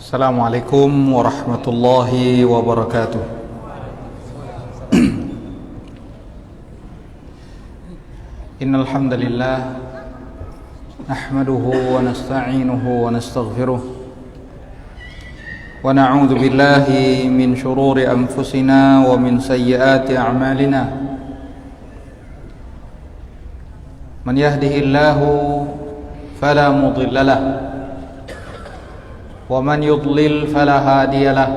Assalamualaikum warahmatullahi wabarakatuh. Innal hamdalillah nahmaduhu wa nasta'inuhu wa nastaghfiruh wa na'udzu billahi min shururi anfusina wa min sayyiati a'malina. Man yahdihillahu fala mudilla lahu ومن يضلل فلا هادي له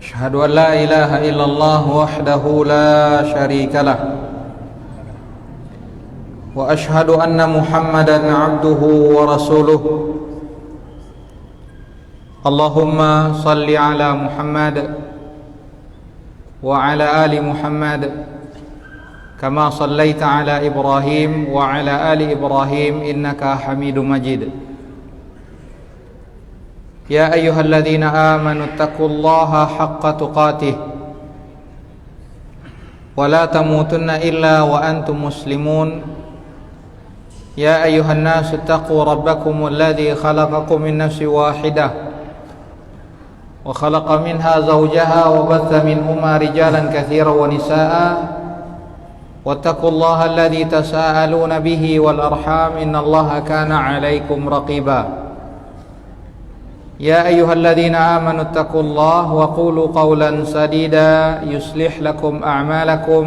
أشهد أن لا إله إلا الله وحده لا شريك له وأشهد أن محمدا عبده ورسوله اللهم صل على محمد وعلى آل محمد كما صليت على إبراهيم وعلى آل إبراهيم إنك حميد مجيد. يا أيها الذين آمنوا اتقوا الله حق تقاته ولا تموتن إلا وأنتم مسلمون. يا أيها الناس اتقوا ربكم الذي خلقكم من نفس واحدة وخلق منها زوجها وبث منهما رجالا كثيرا ونساء واتقوا الله الذي تساءلون به والأرحام إن الله كان عليكم رقيبا. يا أيها الذين آمنوا اتقوا الله وقولوا قولا سديدا يصلح لكم أعمالكم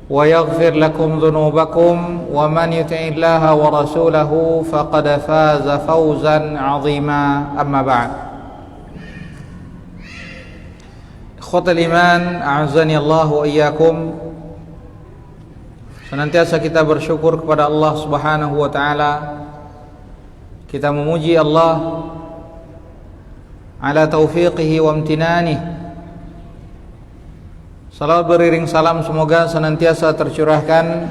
ويغفر لكم ذنوبكم ومن يطع الله ورسوله فقد فاز فوزا عظيما. أما بعد. Ikhwatal iman, a'azzani Allah wa iyyakum. Senantiasa kita bersyukur kepada Allah Subhanahu wa taala. Kita memuji Allah ala taufiqihi wa amtinanih. Salawat beriring salam semoga senantiasa tercurahkan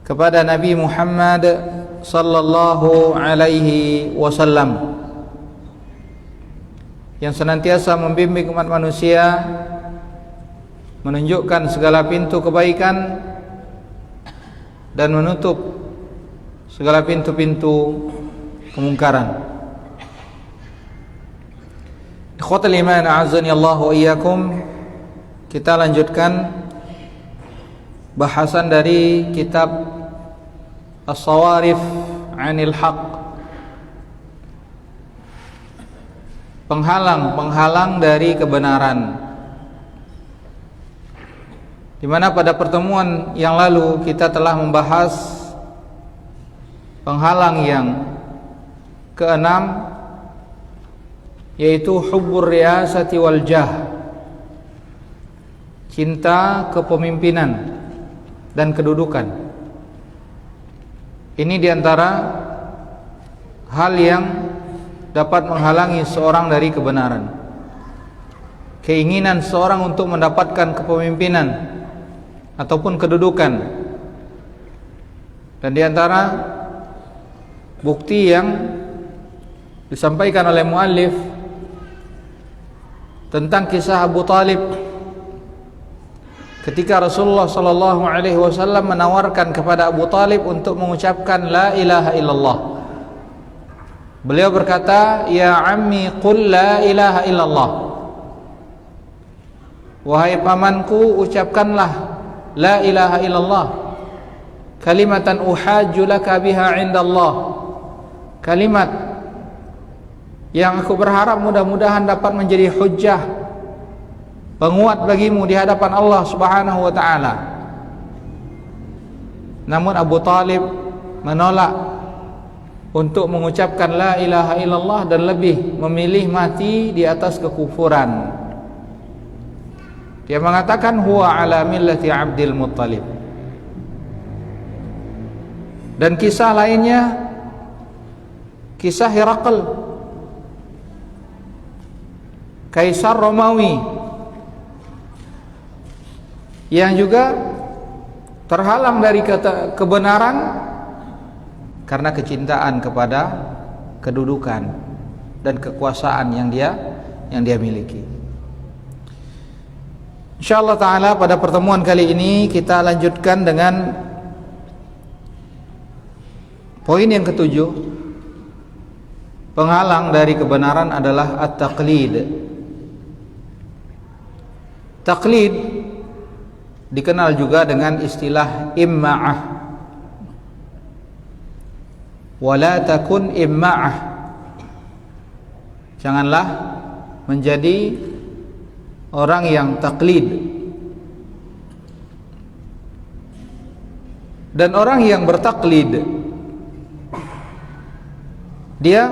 kepada Nabi Muhammad sallallahu alaihi wasallam yang senantiasa membimbing umat manusia, menunjukkan segala pintu kebaikan dan menutup segala pintu-pintu kemungkaran. Ikhwatal iman, a'azzani Allah wa iyyakum. Kita lanjutkan bahasan dari kitab As-Sawarif 'anil Haq. Penghalang dari kebenaran. Di mana pada pertemuan yang lalu kita telah membahas penghalang yang keenam, yaitu hubbur riyasati wal jah, cinta kepemimpinan dan kedudukan. Ini diantara hal yang dapat menghalangi seorang dari kebenaran. Keinginan seorang untuk mendapatkan kepemimpinan ataupun kedudukan. Dan diantara bukti yang disampaikan oleh muallif tentang kisah Abu Talib ketika Rasulullah sallallahu alaihi wasallam menawarkan kepada Abu Talib untuk mengucapkan la ilaha illallah. Beliau berkata, "Ya ammi qul la ilaha illallah." Wahai pamanku, ucapkanlah la ilaha illallah. Kalimatan uhajju laka biha indallah. Kalimat yang aku berharap mudah-mudahan dapat menjadi hujjah, penguat bagimu di hadapan Allah Subhanahu wa taala. Namun Abu Talib menolak untuk mengucapkan la ilaha illallah dan lebih memilih mati di atas kekufuran. Dia mengatakan huwa ala millati Abdul Muttalib. Dan kisah lainnya, kisah Herakl, Kaisar Romawi, yang juga terhalang dari kebenaran karena kecintaan kepada kedudukan dan kekuasaan yang dia miliki. Insyaallah taala pada pertemuan kali ini kita lanjutkan dengan poin yang ketujuh, penghalang dari kebenaran adalah at-taqlid. Taqlid dikenal juga dengan istilah imma'ah. Wala takun imma'ah. Janganlah menjadi orang yang taklid. Dan orang yang bertaklid, dia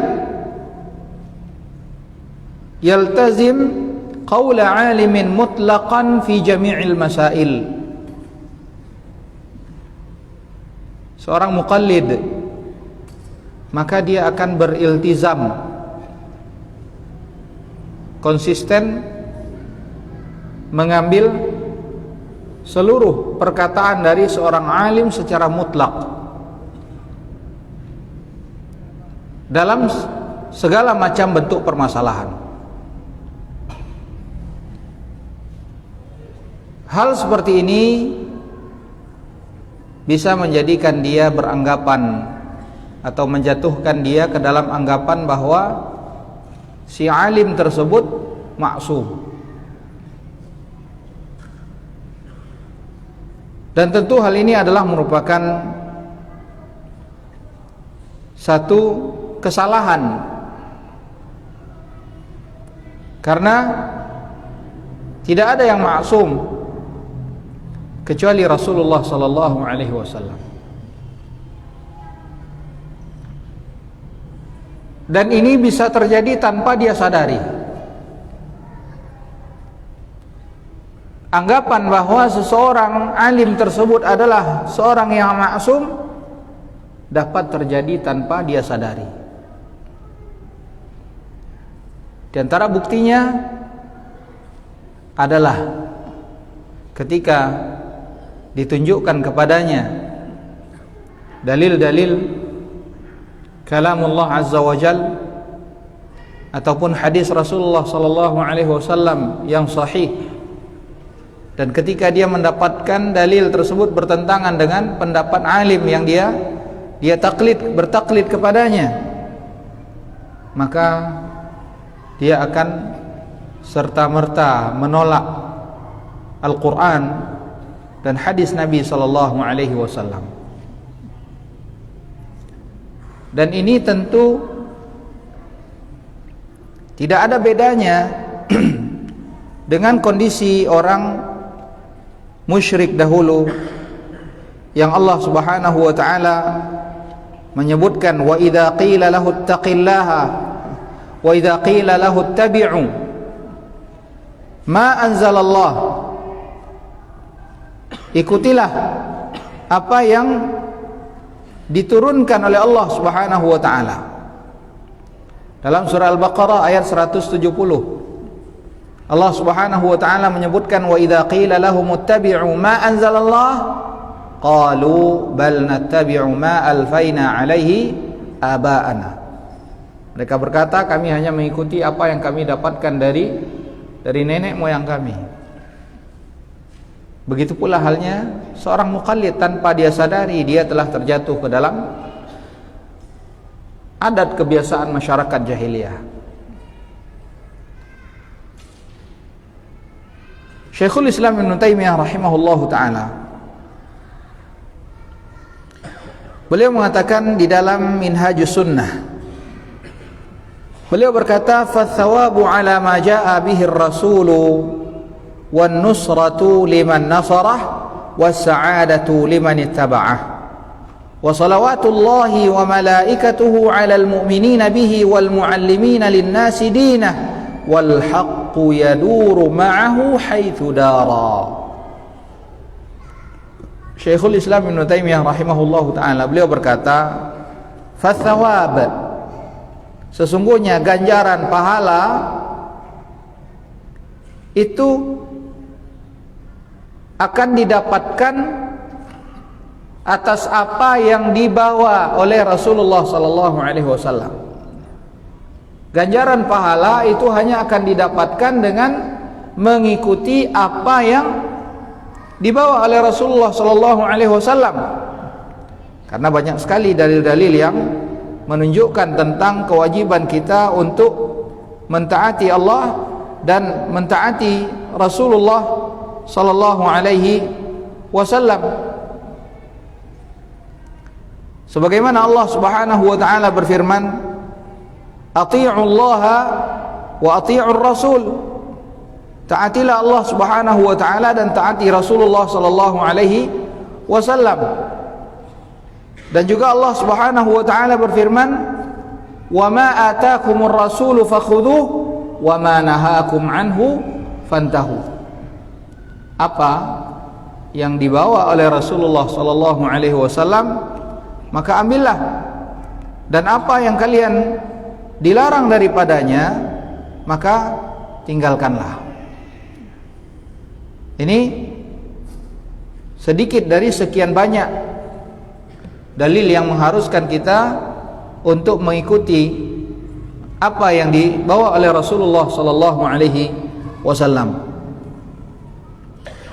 yaltazim qawla alimin mutlaqan fi jami'il masail. Seorang muqallid, maka dia akan beriltizam, konsisten mengambil seluruh perkataan dari seorang alim secara mutlak dalam segala macam bentuk permasalahan. Hal seperti ini bisa menjadikan dia beranggapan atau menjatuhkan dia ke dalam anggapan bahwa si alim tersebut maksum. Dan tentu hal ini adalah merupakan satu kesalahan, karena tidak ada yang maksum kecuali Rasulullah sallallahu alaihi wasallam. Dan ini bisa terjadi tanpa dia sadari. Anggapan bahwa seseorang alim tersebut adalah seorang yang maksum dapat terjadi tanpa dia sadari. Di antara buktinya adalah ketika ditunjukkan kepadanya dalil-dalil kalamullah azza wa jal ataupun hadis Rasulullah sallallahu alaihi wasallam yang sahih, dan ketika dia mendapatkan dalil tersebut bertentangan dengan pendapat alim yang dia bertaklid kepadanya, maka dia akan serta-merta menolak Al-Quran dan hadis Nabi sallallahu alaihi wasallam. Dan ini tentu tidak ada bedanya dengan kondisi orang musyrik dahulu yang Allah Subhanahu wa taala menyebutkan, wa idza qila lahu ittaqillaha wa idza qila lahu ittabi'u ma anzalallah, ikutilah apa yang diturunkan oleh Allah Subhanahu wa taala. Dalam surah Al-Baqarah ayat 170, Allah Subhanahu wa taala menyebutkan, wa idza qila lahum ittabi'u ma anzalallah qalu bal nattabi'u ma alfaina alaihi aba'ana. Mereka berkata, kami hanya mengikuti apa yang kami dapatkan dari nenek moyang kami. Begitu pula halnya seorang muqallid, tanpa dia sadari dia telah terjatuh ke dalam adat kebiasaan masyarakat jahiliyah. Syekhul Islam Ibn Taimiyah rahimahullahu ta'ala, beliau mengatakan di dalam Minhajus Sunnah, beliau berkata, "Fathawabu ala ma jaa bihi ar-rasulu wan nusratu liman nasarah was sa'adatu liman ittaba'ah wa salawatullahi wa malaikatuhu ala al-mu'minina bihi wal muallimina lin-nasi dinah wal haqqu yaduru ma'ahu haitsu dara." Syekhul Islam Ibn Taimiyah rahimahullahu ta'ala, beliau berkata, "Fathawab, sesungguhnya ganjaran pahala itu akan didapatkan atas apa yang dibawa oleh Rasulullah sallallahu alaihi wasallam. Ganjaran pahala itu hanya akan didapatkan dengan mengikuti apa yang dibawa oleh Rasulullah sallallahu alaihi wasallam. Karena banyak sekali dalil-dalil yang menunjukkan tentang kewajiban kita untuk mentaati Allah dan mentaati Rasulullah sallallahu alaihi wasallam. Sebagaimana Allah Subhanahu wa taala berfirman, "Athi'ullaha wa athi'ur rasul." Taatilah Allah Subhanahu wa taala dan taati Rasulullah sallallahu alaihi wasallam. Dan juga Allah Subhanahu wa taala berfirman, "Wa ma ataakumur rasulu fakhudhuhu wa ma nahakum anhu fantahu." Apa yang dibawa oleh Rasulullah sallallahu alaihi wasallam maka ambillah, dan apa yang kalian dilarang daripadanya maka tinggalkanlah. Ini sedikit dari sekian banyak dalil yang mengharuskan kita untuk mengikuti apa yang dibawa oleh Rasulullah sallallahu alaihi wasallam.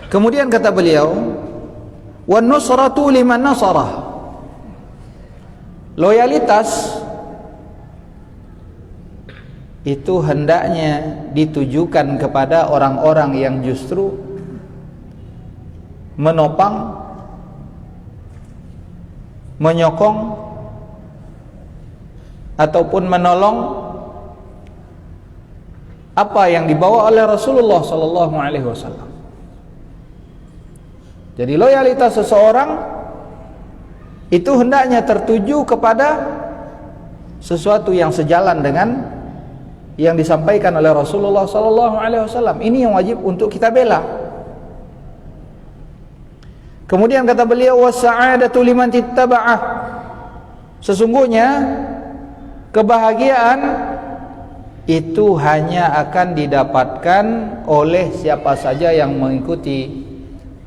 Kemudian kata beliau, "Wan nusratu liman nasarah." Loyalitas itu hendaknya ditujukan kepada orang-orang yang justru menopang, menyokong ataupun menolong apa yang dibawa oleh Rasulullah sallallahu alaihi wasallam. Jadi loyalitas seseorang itu hendaknya tertuju kepada sesuatu yang sejalan dengan yang disampaikan oleh Rasulullah sallallahu alaihi wasallam. Ini yang wajib untuk kita bela. Kemudian kata beliau, "Wasa'adatu liman ittaba'ah." Sesungguhnya kebahagiaan itu hanya akan didapatkan oleh siapa saja yang mengikuti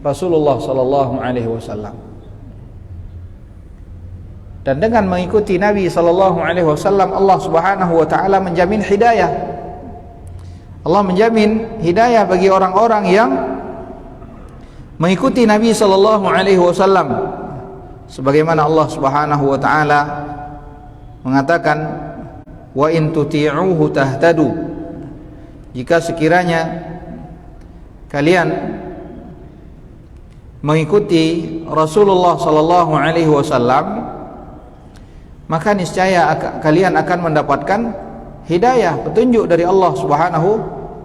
Rasulullah sallallahu alaihi wasallam. Dan dengan mengikuti Nabi sallallahu alaihi wasallam, Allah Subhanahu wa taala menjamin hidayah. Allah menjamin hidayah bagi orang-orang yang mengikuti Nabi sallallahu alaihi wasallam. Sebagaimana Allah Subhanahu wa taala mengatakan, "Wa in tuti'uhu tahtadu." Jika sekiranya kalian mengikuti Rasulullah sallallahu alaihi wasallam, maka niscaya kalian akan mendapatkan hidayah, petunjuk dari Allah Subhanahu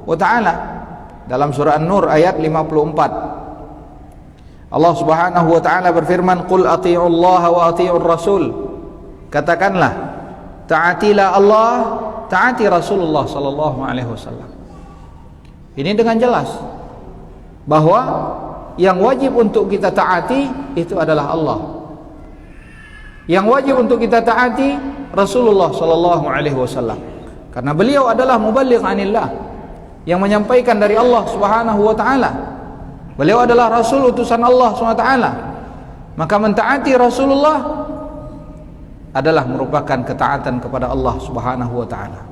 wa taala. Dalam surah An-Nur ayat 54, Allah Subhanahu wa taala berfirman, "Qul athi'ullaha wa athi'ur rasul." Katakanlah, taatilah Allah, taati Rasulullah sallallahu alaihi wasallam. Ini dengan jelas bahwa yang wajib untuk kita taati itu adalah Allah. Yang wajib untuk kita taati Rasulullah sallallahu alaihi wasallam, karena beliau adalah muballigh anillah, yang menyampaikan dari Allah Subhanahu wa taala. Beliau adalah Rasul utusan Allah SWT. Maka mentaati Rasulullah adalah merupakan ketaatan kepada Allah Subhanahu wa taala.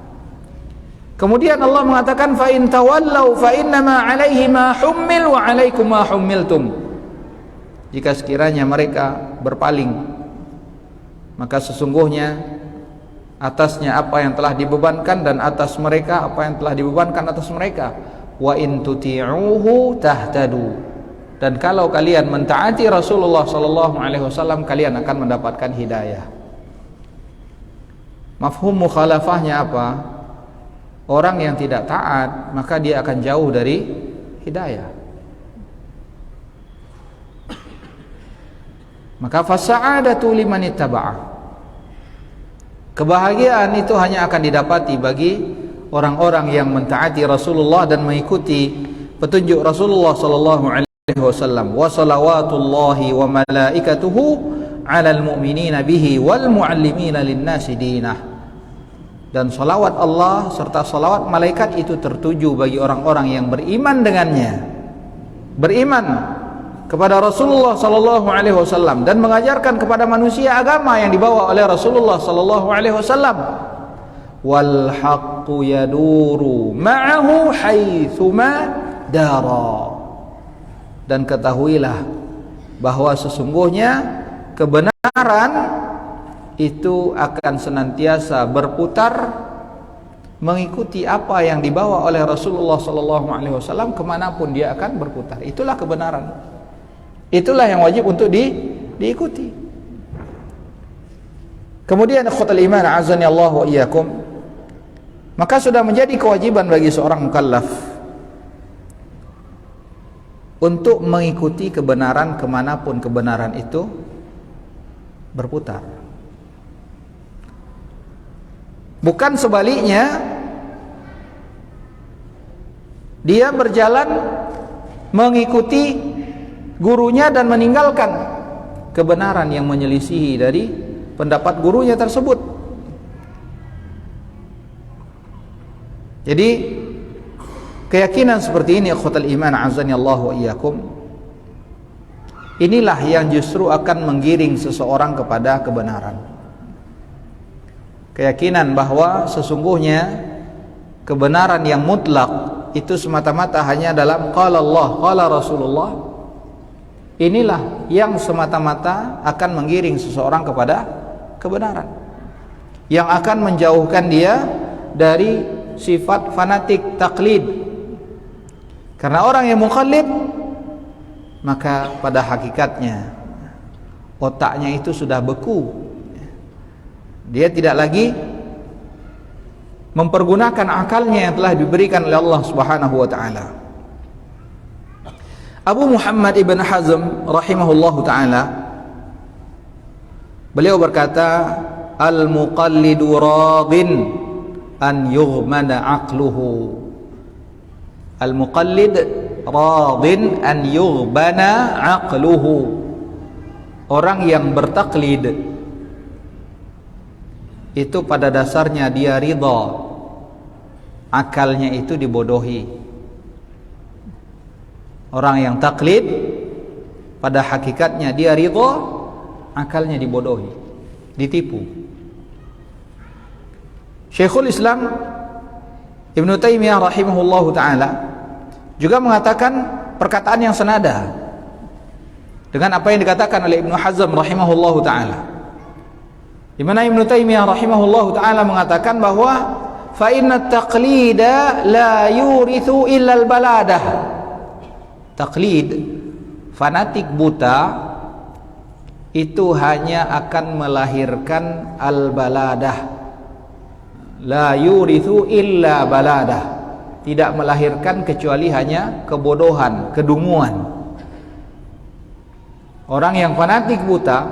Kemudian Allah mengatakan, "Fa in tawallau fa innama 'alaihi ma hummil wa 'alaikum ma hummiltum." Jika sekiranya mereka berpaling, maka sesungguhnya atasnya apa yang telah dibebankan dan atas mereka apa yang telah dibebankan atas mereka. Wa in tuti'uhu tahtadu. Dan kalau kalian mentaati Rasulullah sallallahu alaihi wasallam, kalian akan mendapatkan hidayah. Mafhum mukhalafahnya apa? Orang yang tidak taat, maka dia akan jauh dari hidayah. Maka fasa'adatu liman ittaba'a. Kebahagiaan itu hanya akan didapati bagi orang-orang yang mentaati Rasulullah dan mengikuti petunjuk Rasulullah sallallahu alaihi wasallam. Wa salawatullahi wa malaikatuhu 'alal mu'minina bihi wal mu'allimina lin-nasi dinah. Dan salawat Allah serta salawat malaikat itu tertuju bagi orang-orang yang beriman dengannya, beriman kepada Rasulullah sallallahu alaihi wasallam dan mengajarkan kepada manusia agama yang dibawa oleh Rasulullah sallallahu alaihi wasallam. Wal haqqu yaduru ma'ahu haitsuma dara. Dan ketahuilah bahwa sesungguhnya kebenaran itu akan senantiasa berputar mengikuti apa yang dibawa oleh Rasulullah SAW kemanapun dia akan berputar. Itulah kebenaran. Itulah yang wajib untuk diikuti. Kemudian ikhwatal iman azani Allah wa iyyakum, maka sudah menjadi kewajiban bagi seorang mukallaf untuk mengikuti kebenaran kemanapun kebenaran itu berputar. Bukan sebaliknya, dia berjalan mengikuti gurunya dan meninggalkan kebenaran yang menyelisihi dari pendapat gurunya tersebut. Jadi keyakinan seperti ini ikhwatal iman azani Allah wa iyyakum, inilah yang justru akan menggiring seseorang kepada kebenaran. Keyakinan bahwa sesungguhnya kebenaran yang mutlak itu semata-mata hanya dalam qala Allah, qala Rasulullah, inilah yang semata-mata akan menggiring seseorang kepada kebenaran, yang akan menjauhkan dia dari sifat fanatik taklid. Karena orang yang muqallid, maka pada hakikatnya otaknya itu sudah beku. Dia tidak lagi mempergunakan akalnya yang telah diberikan oleh Allah Subhanahu wa taala. Abu Muhammad Ibn Hazm rahimahullahu taala, beliau berkata, al-muqallidu radin an yughmana aqluhu. Al-muqallid radin an yughbana aqluhu. Orang yang bertaklid itu pada dasarnya dia ridha akalnya itu dibodohi. Orang yang taklid pada hakikatnya dia ridha akalnya dibodohi, ditipu. Syekhul Islam Ibnu Taimiyah rahimahullahu taala juga mengatakan perkataan yang senada dengan apa yang dikatakan oleh Ibnu Hazm rahimahullahu taala, di mana Ibnu Taimiyah rahimahullahu taala mengatakan bahwa fa inna taqlida la yurithu illa al-baladah. Taklid, fanatik buta, itu hanya akan melahirkan al-baladah. La yurithu illa baladah. Tidak melahirkan kecuali hanya kebodohan, kedunguan. Orang yang fanatik buta,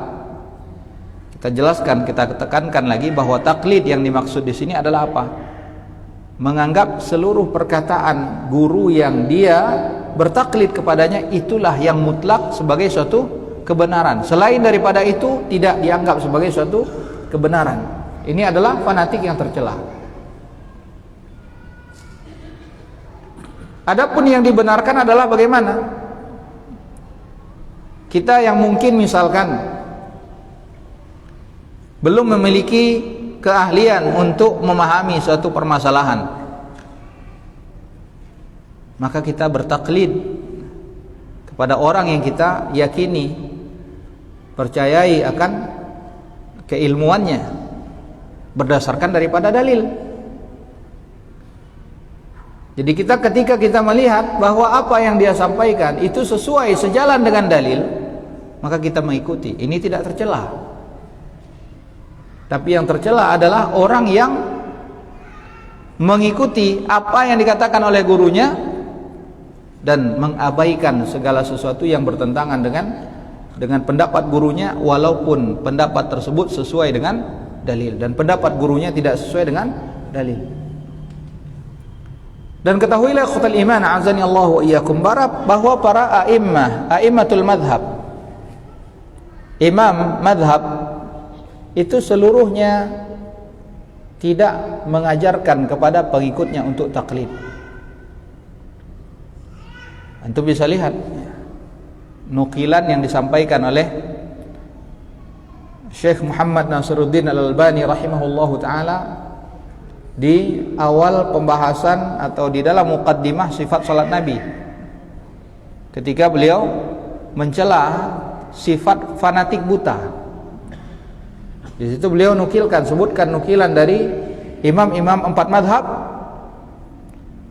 kita jelaskan, kita tekankan lagi bahwa taklid yang dimaksud di sini adalah apa? Menganggap seluruh perkataan guru yang dia bertaklid kepadanya itulah yang mutlak sebagai suatu kebenaran. Selain daripada itu tidak dianggap sebagai suatu kebenaran. Ini adalah fanatik yang tercela. Adapun yang dibenarkan adalah bagaimana? Kita yang mungkin misalkan belum memiliki keahlian untuk memahami suatu permasalahan, maka kita bertaklid kepada orang yang kita yakini, percayai akan keilmuannya berdasarkan daripada dalil. Jadi ketika kita melihat bahwa apa yang dia sampaikan itu sesuai, sejalan dengan dalil, maka kita mengikuti. Ini tidak tercela. Tapi yang tercela adalah orang yang mengikuti apa yang dikatakan oleh gurunya dan mengabaikan segala sesuatu yang bertentangan dengan pendapat gurunya, walaupun pendapat tersebut sesuai dengan dalil dan pendapat gurunya tidak sesuai dengan dalil. Dan ketahuilah ikhwatal iman azani Allah wa iyyakum, bahwa para a'immatul madhab, imam madhab itu seluruhnya tidak mengajarkan kepada pengikutnya untuk taklid. Antum bisa lihat nukilan yang disampaikan oleh Syekh Muhammad Nasiruddin Al-Albani rahimahullahu taala di awal pembahasan atau di dalam muqaddimah sifat salat Nabi, ketika beliau mencela sifat fanatik buta. Di situ beliau sebutkan nukilan dari imam-imam 4 madhab,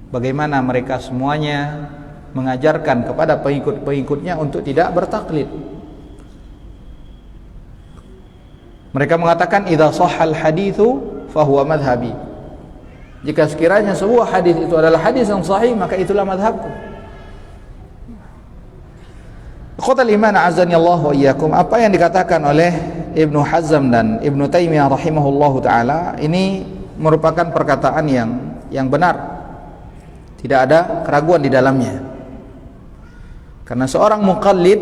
bagaimana mereka semuanya mengajarkan kepada pengikut-pengikutnya untuk tidak bertaklid. Mereka mengatakan idza shahhal haditsu fahuwa madhhabi. Jika sekiranya sebuah hadis itu adalah hadis yang sahih, maka itulah madhabku. Ikhwatal iman azani Allah wa iyyakum, apa yang dikatakan oleh Ibnu Hazm dan Ibnu Taimiyah rahimahullahu taala ini merupakan perkataan yang benar. Tidak ada keraguan di dalamnya. Karena seorang muqallid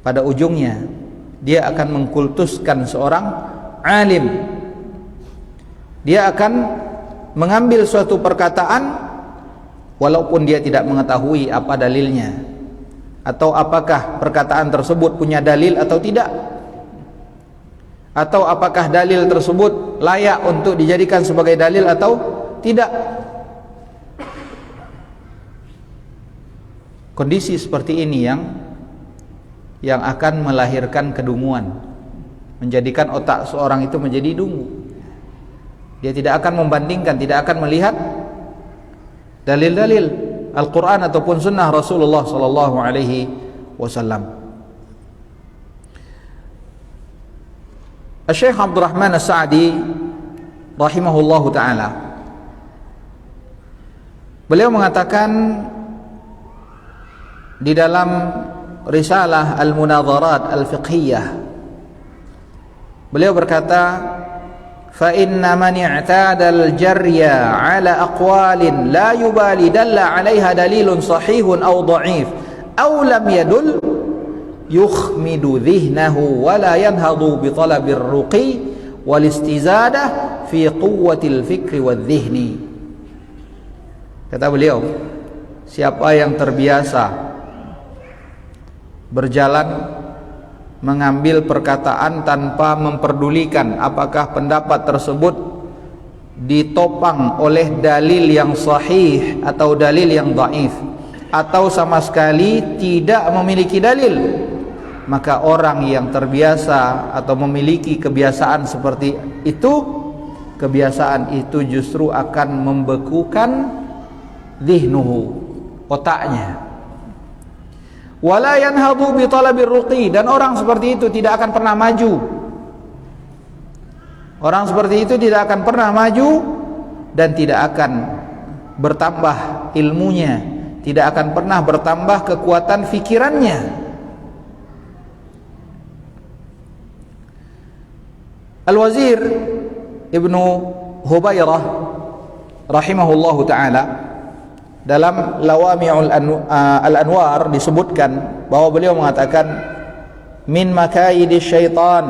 pada ujungnya dia akan mengkultuskan seorang alim. Dia akan mengambil suatu perkataan walaupun dia tidak mengetahui apa dalilnya, atau apakah perkataan tersebut punya dalil atau tidak, atau apakah dalil tersebut layak untuk dijadikan sebagai dalil atau tidak. Kondisi seperti ini yang akan melahirkan kedunguan, menjadikan otak seorang itu menjadi dungu. Dia tidak akan membandingkan, tidak akan melihat dalil-dalil Al-Quran ataupun sunnah Rasulullah sallallahu alaihi wasallam. Syekh Abdul Rahman As-Sa'di rahimahullahu taala, beliau mengatakan di dalam risalah Al-Munadharat Al-Fiqhiyah, beliau berkata, fa inna man i'tada al-jarya ala aqwalin la yubali dalla 'alayha dalilun sahihun aw dha'if aw lam yadul yukhmidu dhihnahu wa la yanhadu bi talabir ruqi wal istizadah fi quwwatil fikri wadh-dhihni. Kata beliau, siapa yang terbiasa berjalan mengambil perkataan tanpa memperdulikan apakah pendapat tersebut ditopang oleh dalil yang sahih atau dalil yang dhaif, atau sama sekali tidak memiliki dalil, maka orang yang terbiasa atau memiliki kebiasaan seperti itu, kebiasaan itu justru akan membekukan dhihnuhu, otaknya. Wala yanhadu bi talabir ruqi, dan orang seperti itu tidak akan pernah maju. Orang seperti itu tidak akan pernah maju dan tidak akan bertambah ilmunya, tidak akan pernah bertambah kekuatan fikirannya. Al-Wazir Ibnu Hubairah rahimahullahu taala dalam Lawami'ul Al-Anwar disebutkan bahwa beliau mengatakan min makaidi syaitan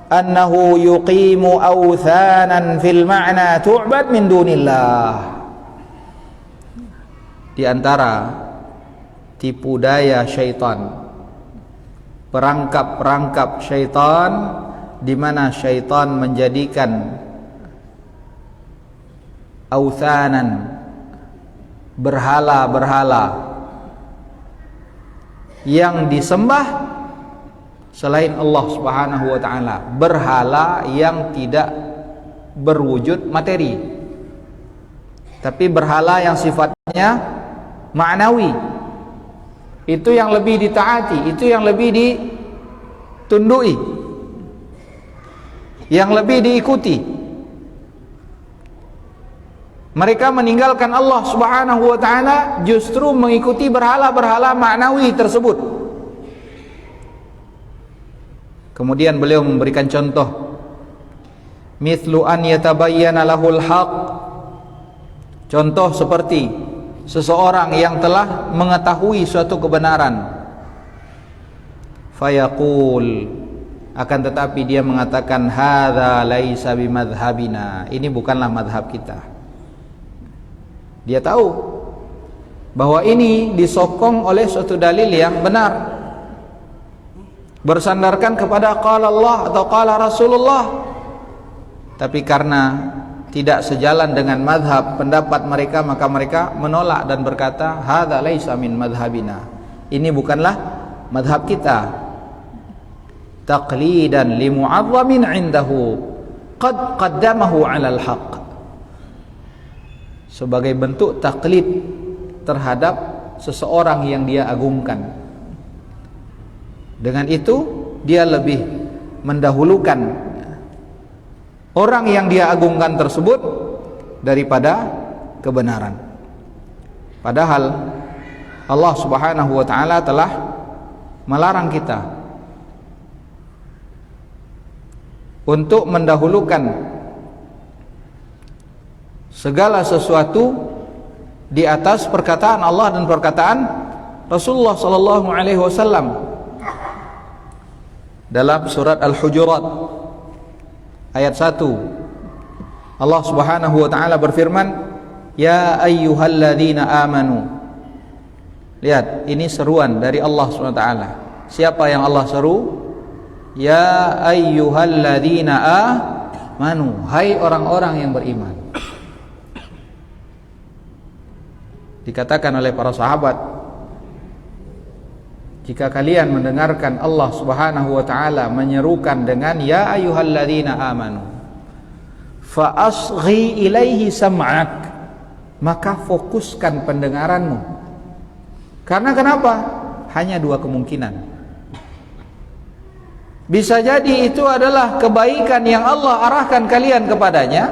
annahu yuqimu awthanan fil ma'na tu'bad min dunillah. Di antara tipu daya syaitan, perangkap-perangkap syaitan, di mana syaitan menjadikan awthanan, berhala-berhala yang disembah selain Allah Subhanahu wa taala, berhala yang tidak berwujud materi, tapi berhala yang sifatnya ma'nawi. Itu yang lebih ditaati, itu yang lebih ditundui, yang lebih diikuti. Mereka meninggalkan Allah Subhanahu wa taala, justru mengikuti berhala-berhala maknawi tersebut. Kemudian beliau memberikan contoh, mithlu an yatabayyana lahul haq, contoh seperti seseorang yang telah mengetahui suatu kebenaran, fayaqul, akan tetapi dia mengatakan hadza laisa bimadhhabina, ini bukanlah madhab kita. Dia tahu bahwa ini disokong oleh suatu dalil yang benar, bersandarkan kepada qala Allah atau qala Rasulullah, tapi karena tidak sejalan dengan madhab pendapat mereka, maka mereka menolak dan berkata hadza laisa min madhhabina, ini bukanlah madhab kita. taqlidan li mu'azzamin 'indahu qad qaddamahu 'alal haqq, sebagai bentuk taklid terhadap seseorang yang dia agungkan. Dengan itu dia lebih mendahulukan orang yang dia agungkan tersebut daripada kebenaran. Padahal Allah Subhanahu wa taala telah melarang kita untuk mendahulukan segala sesuatu di atas perkataan Allah dan perkataan Rasulullah sallallahu alaihi wasallam. Dalam surat Al-Hujurat ayat 1, Allah Subhanahu wa taala berfirman, ya ayyuhalladzina amanu. Lihat, ini seruan dari Allah Subhanahu wa taala. Siapa yang Allah seru? Ya ayyuhalladzina amanu, hai orang-orang yang beriman. Dikatakan oleh para sahabat, jika kalian mendengarkan Allah Subhanahu wa taala menyerukan dengan ya ayyuhalladzina amanu fa asghi ilaihi sam'ak, maka fokuskan pendengaranmu. Karena kenapa? Hanya dua kemungkinan. Bisa jadi itu adalah kebaikan yang Allah arahkan kalian kepadanya,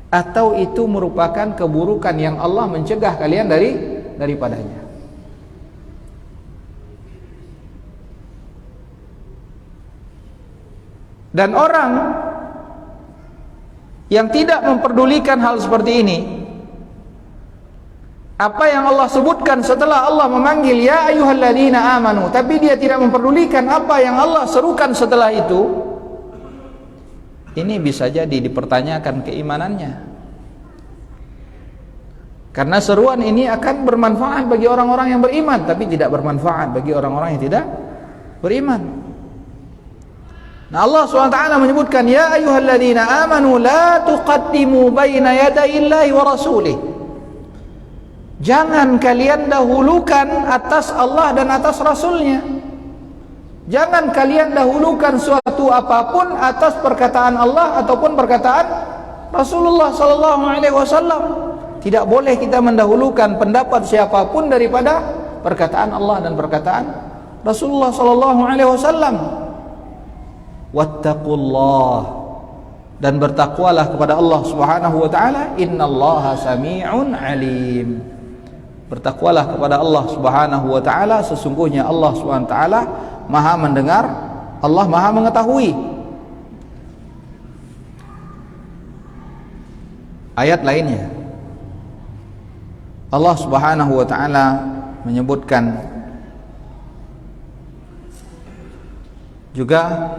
atau itu merupakan keburukan yang Allah mencegah kalian daripadanya. Dan orang yang tidak memperdulikan hal seperti ini, apa yang Allah sebutkan setelah Allah memanggil ya ayyuhalladzina amanu, tapi dia tidak memperdulikan apa yang Allah serukan setelah itu, ini bisa jadi dipertanyakan keimanannya. Karena seruan ini akan bermanfaat bagi orang-orang yang beriman, tapi tidak bermanfaat bagi orang-orang yang tidak beriman. Nah, Allah SWT menyebutkan ya ayyuhalladzina amanu la tuqaddimu baina yadayillahi wa rasulih. Jangan kalian dahulukan atas Allah dan atas Rasulnya. Jangan kalian dahulukan suatu apapun atas perkataan Allah ataupun perkataan Rasulullah SAW. Tidak boleh kita mendahulukan pendapat siapapun daripada perkataan Allah dan perkataan Rasulullah SAW. Wattaqullah, dan bertakwalah kepada Allah Subhanahu wa taala, innallaha sami'un alim. Bertakwalah kepada Allah Subhanahu wa taala, sesungguhnya Allah Subhanahu wa taala Maha mendengar, Allah Maha mengetahui. Ayat lainnya Allah Subhanahu wa taala menyebutkan juga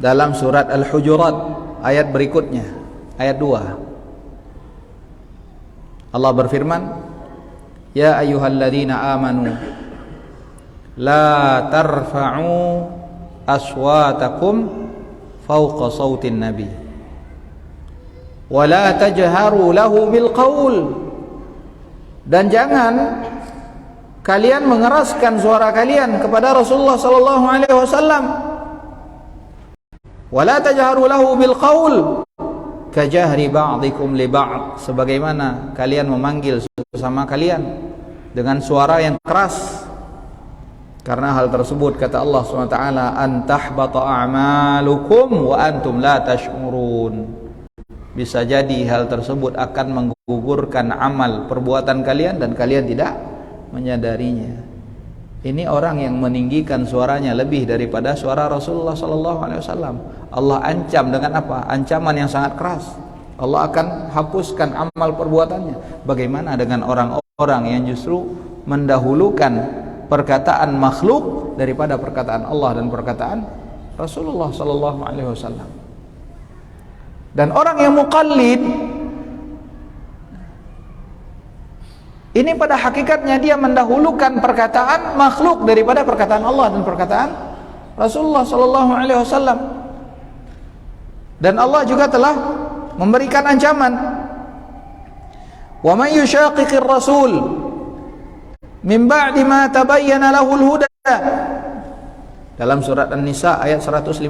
dalam surat Al-Hujurat ayat berikutnya, ayat 2, Allah berfirman, ya ayyuhalladzina amanu la tarfa'u aswatakum fawqa sautin nabi wa la tajharu lahu bil qaul, dan jangan kalian mengeraskan suara kalian kepada Rasulullah sallallahu alaihi wasallam. Wala tajharu lahu bil qaul kajahri ba'dikum li ba'd, sebagaimana kalian memanggil sesama kalian dengan suara yang keras. Karena hal tersebut kata Allah SWT, an tahbata a'malukum wa antum la tash'urun. Bisa jadi hal tersebut akan menggugurkan amal perbuatan kalian dan kalian tidak menyadarinya. Ini orang yang meninggikan suaranya lebih daripada suara Rasulullah SAW. Allah ancam dengan apa? Ancaman yang sangat keras. Allah akan hapuskan amal perbuatannya. Bagaimana dengan orang-orang yang justru mendahulukan perkataan makhluk daripada perkataan Allah dan perkataan Rasulullah SAW? Dan orang yang muqallid ini pada hakikatnya dia mendahulukan perkataan makhluk daripada perkataan Allah dan perkataan Rasulullah SAW. Dan Allah juga telah memberikan ancaman, wa man yushaqiqir rasul min ba'di ma tabayyana lahul huda. Dalam surat An-Nisa ayat 115,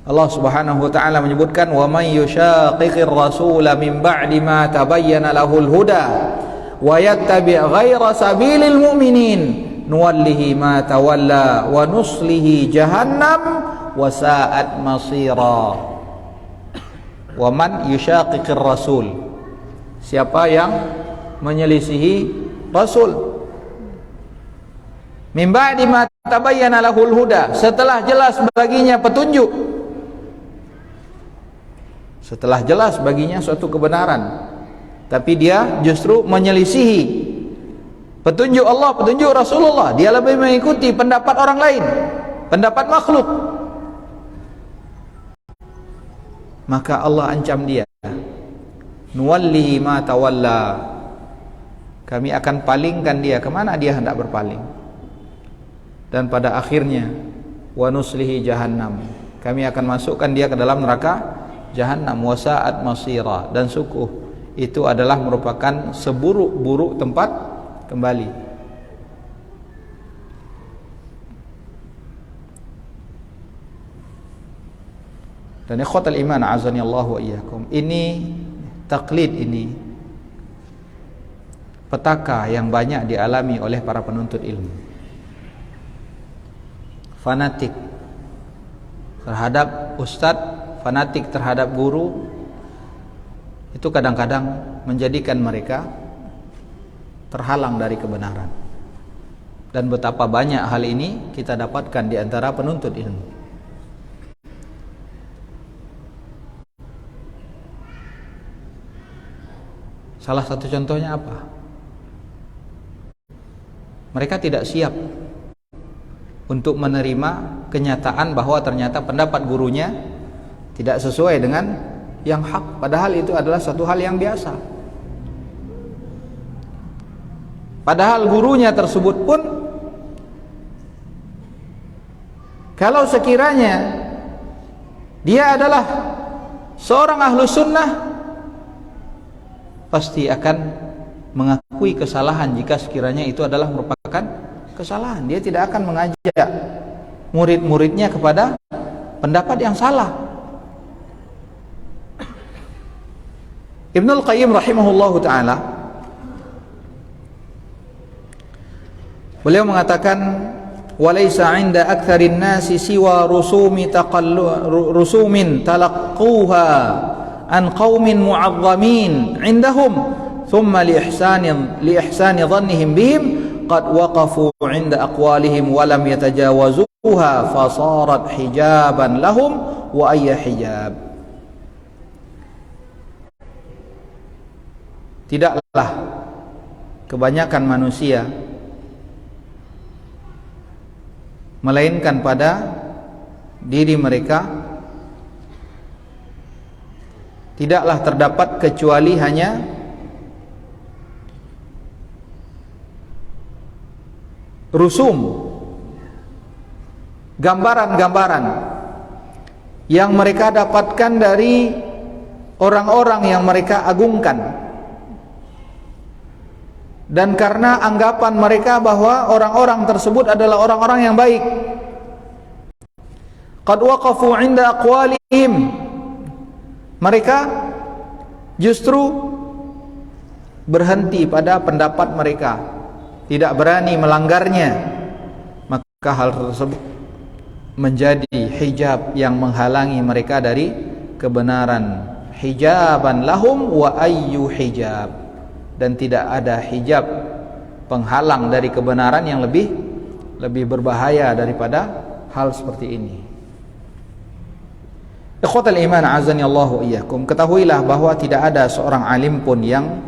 Allah Subhanahu wa taala menyebutkan, "Wa may yushaqiqir rasula min ba'di ma tabayyana lahul huda wa yattabi' ghaira sabilil mu'minin nuwallihi ma tawalla wa nuslihi jahannam wa sa'at masira." Wa man yushaqiqir rasul, siapa yang menyelisihi Rasul, min ba'di ma tabayyana lahul huda, setelah jelas baginya petunjuk, setelah jelas baginya suatu kebenaran, tapi dia justru menyelisihi petunjuk Allah, petunjuk Rasulullah. Dia lebih mengikuti pendapat orang lain, pendapat makhluk. Maka Allah ancam dia, nuwallihi ma tawalla, kami akan palingkan dia kemana dia hendak berpaling. Dan pada akhirnya, wa nuslihi jahannam, kami akan masukkan dia ke dalam neraka jahannam, wa sa'at masira, dan sukuh itu adalah merupakan seburuk-buruk tempat kembali. Dan ikhwatal iman azani Allah wa iyyakum, ini taklid, ini petaka yang banyak dialami oleh para penuntut ilmu. Fanatik terhadap ustadz, fanatik terhadap guru, itu kadang-kadang menjadikan mereka terhalang dari kebenaran. Dan betapa banyak hal ini kita dapatkan di antara penuntut ilmu. Salah satu contohnya apa? Mereka tidak siap untuk menerima kenyataan bahwa ternyata pendapat gurunya tidak sesuai dengan yang hak, padahal itu adalah satu hal yang biasa. Padahal gurunya tersebut pun, kalau sekiranya dia adalah seorang ahlu sunnah, pasti akan mengakui kesalahan jika sekiranya itu adalah merupakan kesalahan. Dia tidak akan mengajak murid-muridnya kepada pendapat yang salah. Ibnul Qayyim rahimahullahu ta'ala, beliau mengatakan, walaysa 'inda aktsarin nasi siwa rusumin talaqquha an qaumin mu'azzamin 'indahum thumma li ihsani dhannihim bihim qad waqafu 'inda aqwalihim wa lam yatajawazuha fasarat hijaban lahum wa ayya hijab. Tidaklah kebanyakan manusia melainkan pada diri mereka tidaklah terdapat kecuali hanya rusum, gambaran-gambaran yang mereka dapatkan dari orang-orang yang mereka agungkan, dan karena anggapan mereka bahwa orang-orang tersebut adalah orang-orang yang baik, qad waqafu 'inda aqwalihim, mereka justru berhenti pada pendapat mereka, tidak berani melanggarnya. Maka hal tersebut menjadi hijab yang menghalangi mereka dari kebenaran. Hijaban lahum wa ayyu hijab, dan tidak ada hijab penghalang dari kebenaran yang lebih berbahaya daripada hal seperti ini. Ikhwatal iman azani Allahu iyyakum, ketahuilah bahwa tidak ada seorang alim pun yang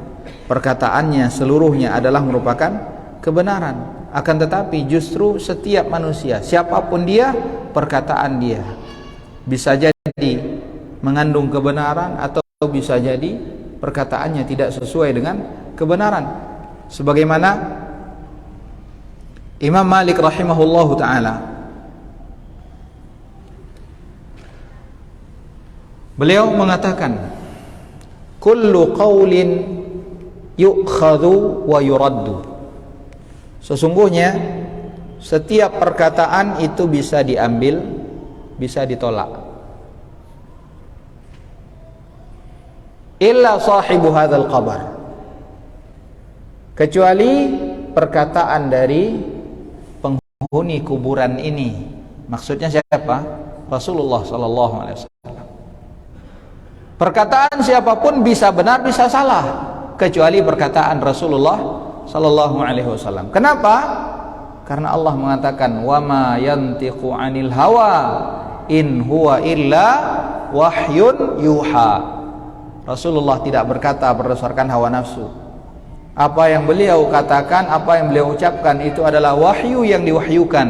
perkataannya seluruhnya adalah merupakan kebenaran. Akan tetapi justru setiap manusia, siapapun dia, perkataan dia bisa jadi mengandung kebenaran atau bisa jadi perkataannya tidak sesuai dengan kebenaran. Sebagaimana Imam Malik rahimahullahu ta'ala, beliau mengatakan, kullu qawlin yu'khadhu wa yuraddu, sesungguhnya setiap perkataan itu bisa diambil, bisa ditolak. Illa sahibu hadzal qabr, kecuali perkataan dari penghuni kuburan ini. Maksudnya siapa? Rasulullah sallallahu alaihi wasallam. Perkataan siapapun bisa benar bisa salah, kecuali perkataan Rasulullah sallallahu alaihi wasallam. Kenapa? Karena Allah mengatakan wa ma yantiqu 'anil hawa in huwa illa wahyun yuha. Rasulullah tidak berkata berdasarkan hawa nafsu. Apa yang beliau katakan, apa yang beliau ucapkan itu adalah wahyu yang diwahyukan.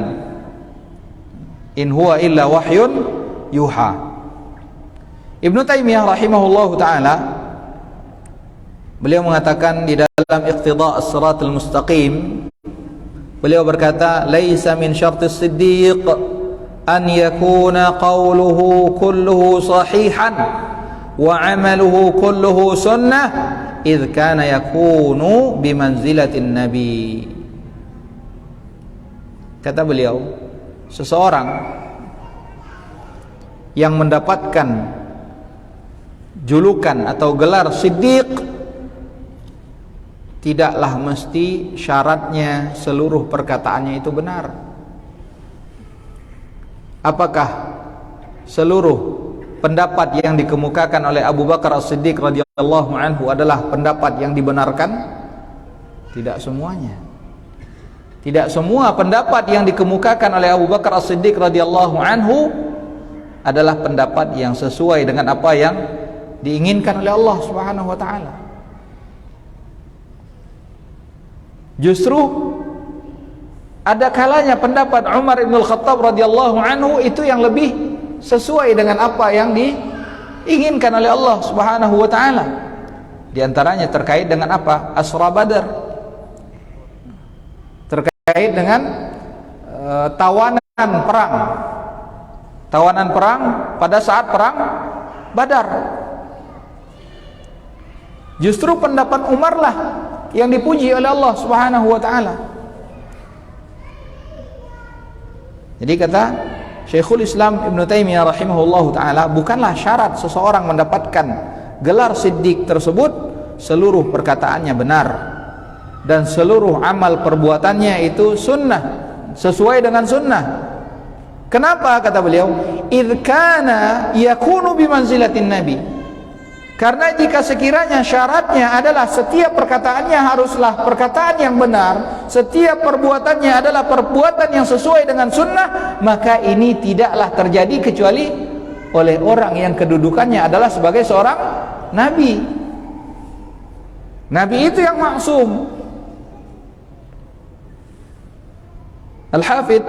In huwa illa wahyun yuha. Ibnu Taimiyah rahimahullahu taala beliau mengatakan di dalam Iqtida' as-Siratal Mustaqim, beliau berkata, "Laisa min syartis siddiq an yakuna qawluhu kulluhu sahihan wa 'amaluhu kulluhu sunnah idh kana yakunu bimanzilatin nabi." Kata beliau, seseorang yang mendapatkan julukan atau gelar siddiq tidaklah mesti syaratnya seluruh perkataannya itu benar. Apakah seluruh pendapat yang dikemukakan oleh Abu Bakar As-Siddiq radhiyallahu anhu adalah pendapat yang dibenarkan? Tidak semuanya. Tidak semua pendapat yang dikemukakan oleh Abu Bakar As-Siddiq radhiyallahu anhu adalah pendapat yang sesuai dengan apa yang diinginkan oleh Allah Subhanahu wa taala. Justru ada kalanya pendapat Umar bin Al-Khattab radhiyallahu anhu itu yang lebih sesuai dengan apa yang diinginkan oleh Allah Subhanahu wa taala. Di antaranya terkait dengan apa? Asra Badar. Terkait dengan tawanan perang. Tawanan perang pada saat perang Badar. Justru pendapat Umar lah yang dipuji oleh Allah Subhanahu wa taala. Jadi kata Syekhul Islam Ibnu Taimiyah rahimahullahu taala, bukanlah syarat seseorang mendapatkan gelar siddiq tersebut seluruh perkataannya benar dan seluruh amal perbuatannya itu sunnah, sesuai dengan sunnah. Kenapa? Kata beliau, idh kana yakunu bimanzilatin nabi. Karena jika sekiranya syaratnya adalah setiap perkataannya haruslah perkataan yang benar, setiap perbuatannya adalah perbuatan yang sesuai dengan sunnah, maka ini tidaklah terjadi kecuali oleh orang yang kedudukannya adalah sebagai seorang nabi. Nabi itu yang maksum. Al-Hafidh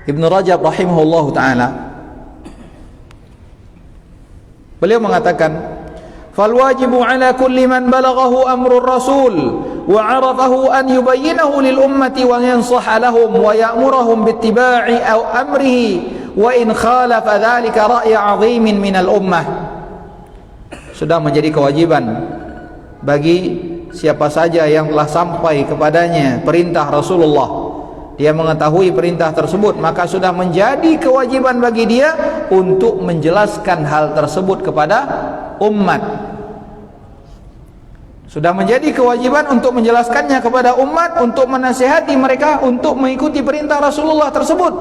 Ibnu Rajab rahimahullahu ta'ala, beliau mengatakan, fal wajibu ala kulli man balaghahu amrur rasul wa 'arafahu an yubayyinahu lil ummati wa yansaha lahum wa ya'muruhum bittiba'i aw amrihi wa in khalafa dhalika ra'ya 'azimin minal ummah. Sudah menjadi kewajiban bagi siapa saja yang telah sampai kepadanya perintah Rasulullah, dia mengetahui perintah tersebut, maka sudah menjadi kewajiban bagi dia untuk menjelaskan hal tersebut kepada umat. Sudah menjadi kewajiban untuk menjelaskannya kepada umat, untuk menasihati mereka untuk mengikuti perintah Rasulullah tersebut.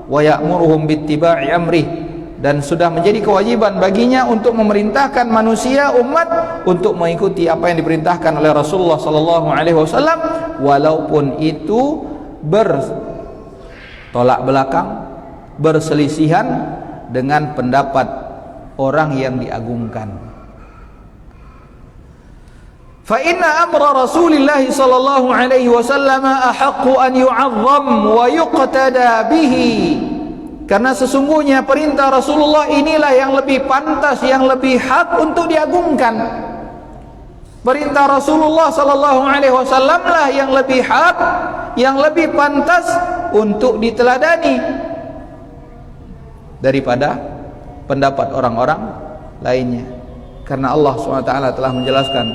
Wa ya'muruhum bittiba'i amrih, dan sudah menjadi kewajiban baginya untuk memerintahkan manusia umat untuk mengikuti apa yang diperintahkan oleh Rasulullah sallallahu alaihi wasallam, walaupun itu bertolak belakang, berselisihan dengan pendapat orang yang diagungkan. Fa inna amra Rasulillah sallallahu alaihi wasallam ahaqqu an yu'azzam wa yuqtada bihi. Karena sesungguhnya perintah Rasulullah inilah yang lebih pantas, yang lebih hak untuk diagungkan. Perintah Rasulullah sallallahu alaihi wasallam lah yang lebih hak, yang lebih pantas untuk diteladani daripada pendapat orang-orang lainnya. Karena Allah SWT telah menjelaskan,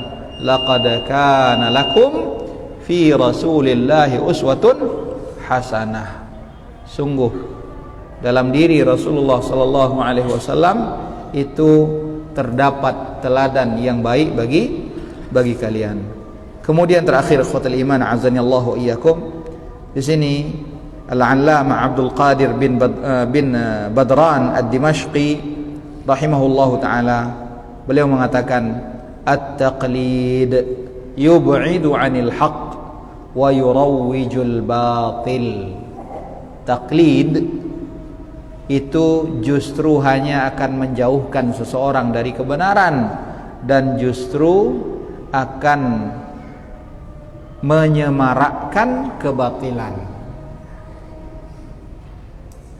laqad kana lakum fi rasulillahi uswatun hasanah. Sungguh dalam diri Rasulullah sallallahu alaihi wasallam itu terdapat teladan yang baik bagi kalian. Kemudian terakhir ikhwatul iman azanillahu iyyakum, di sini Al-Allamah Abdul Qadir bin Badran Ad-Dimashqi rahimahullahu taala, beliau mengatakan at-taqlid yub'idu 'anil haqq wa yurawwijul batil. Taklid itu justru hanya akan menjauhkan seseorang dari kebenaran dan justru akan menyemarakkan kebatilan.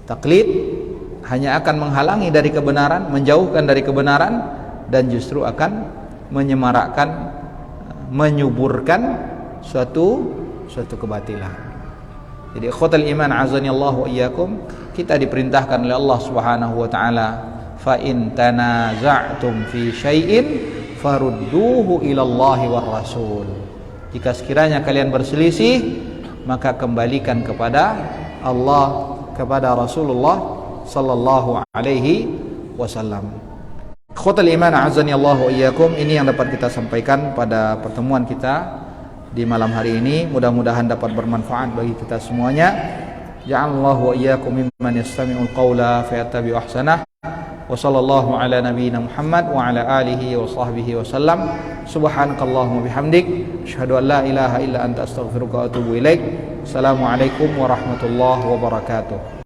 Taklid hanya akan menghalangi dari kebenaran, menjauhkan dari kebenaran, dan justru akan menyemarakkan, menyuburkan suatu kebatilan. Jadi ikhwatal iman azanillahu iyyakum, kita diperintahkan oleh Allah Subhanahu wa taala, fa in tanaza'tum fi syai'in farudduhu ila Allahi war rasul. Jika sekiranya kalian berselisih, maka kembalikan kepada Allah, kepada Rasulullah sallallahu alaihi wasallam. Ikhwatal iman azanillahu iyyakum, ini yang dapat kita sampaikan pada pertemuan kita di malam hari ini. Mudah-mudahan dapat bermanfaat bagi kita semuanya. Ja'alallahu wa iyyakum mimman yastami'ul qawla fayattabi'u ahsanah. Wa sallallahu ala nabiyyina Muhammad wa ala alihi wa sahbihi wa sallam. Subhanakallahumma bihamdik, asyhadu an la ilaha illa anta astaghfiruka wa atubu ilaik. Assalamualaikum warahmatullahi wabarakatuh.